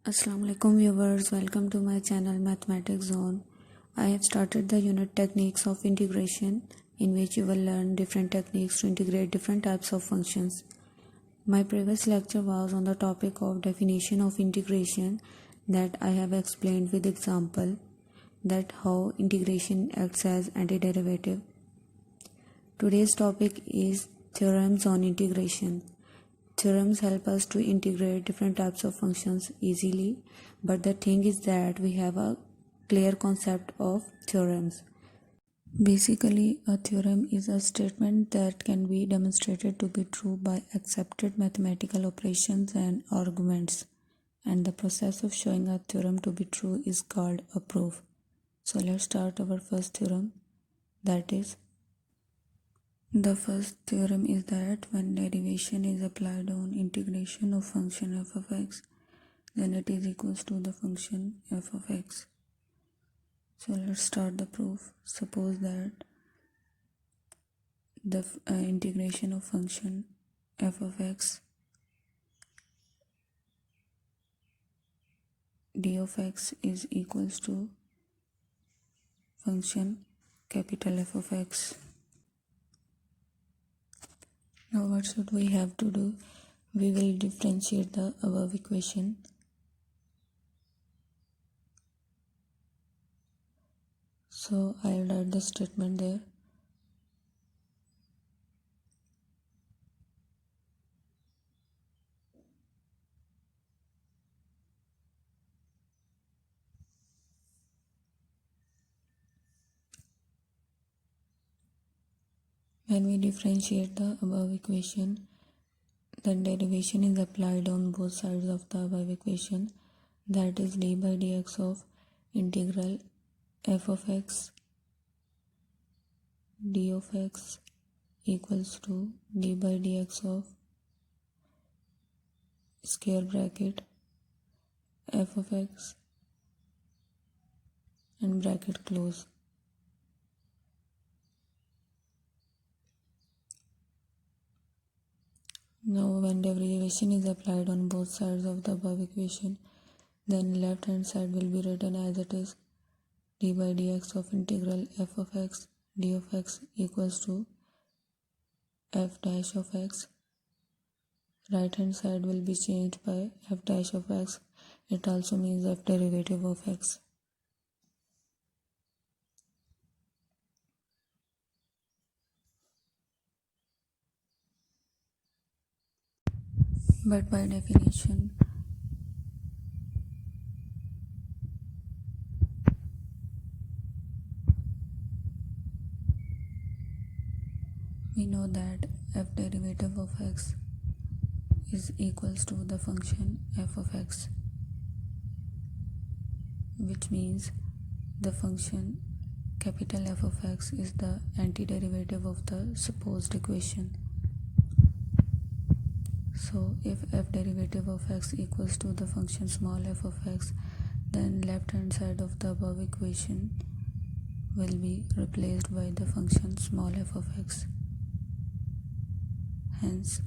Assalamu alaikum viewers, welcome to my channel Mathematics Zone. I have started the unit techniques of integration in which you will learn different techniques to integrate different types of functions. My previous lecture was on the topic of definition of integration that I have explained with example that how integration acts as antiderivative. Today's topic is theorems on integration. Theorems help us to integrate different types of functions easily, but the thing is that we have a clear concept of theorems. Basically, a theorem is a statement that can be demonstrated to be true by accepted mathematical operations and arguments, and the process of showing a theorem to be true is called a proof. So let's start our first theorem, that is the first theorem is that when derivation is applied on integration of function f of x, then it is equals to the function f of x. So let's start the proof. Suppose that the integration of function f of x d of x is equals to function capital F of x. Now what should we have to do? We will differentiate the above equation. So I'll write the statement there. When we differentiate the above equation, then derivation is applied on both sides of the above equation, that is d by dx of integral f of x d of x equals to d by dx of square bracket f of x and bracket close. Now when derivation is applied on both sides of the above equation, then left hand side will be written as it is d by dx of integral f of x d of x equals to f dash of x. Right hand side will be changed by f dash of x. It also means f derivative of x. But by definition, we know that f derivative of x is equals to the function f of x, which means the function capital F of x is the antiderivative of the supposed equation. So if f derivative of x equals to the function small f of x, then left hand side of the above equation will be replaced by the function small f of x. Hence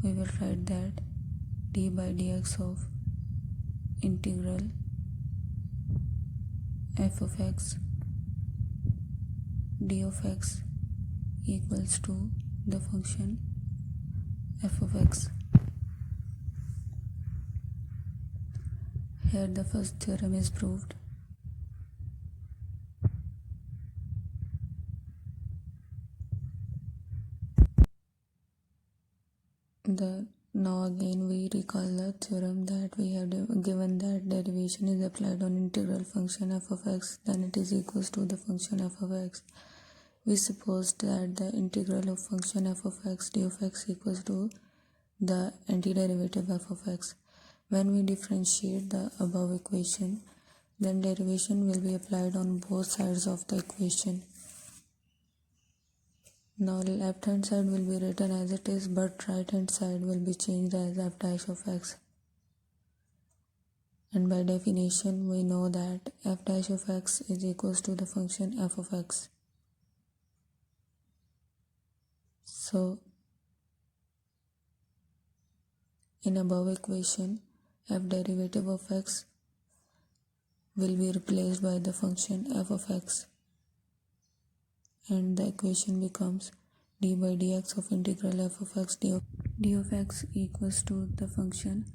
we will write that d by dx of integral f of x d of x equals to the function f of x. Here the first theorem is proved. Now again we recall the theorem that we have given that derivation is applied on integral function f of x, then it is equals to the function f of x. We supposed that the integral of function f of x d of x equals to the antiderivative f of x. When we differentiate the above equation, then derivation will be applied on both sides of the equation. Now left hand side will be written as it is, but right hand side will be changed as f dash of x. And by definition we know that f dash of x is equals to the function f of x. So in above equation, f derivative of x will be replaced by the function f of x, and the equation becomes d by dx of integral f of x d of x equals to the function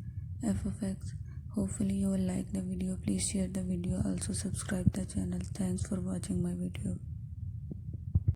f of x. Hopefully you will like the video. Please share the video. Also subscribe the channel. Thanks for watching my video.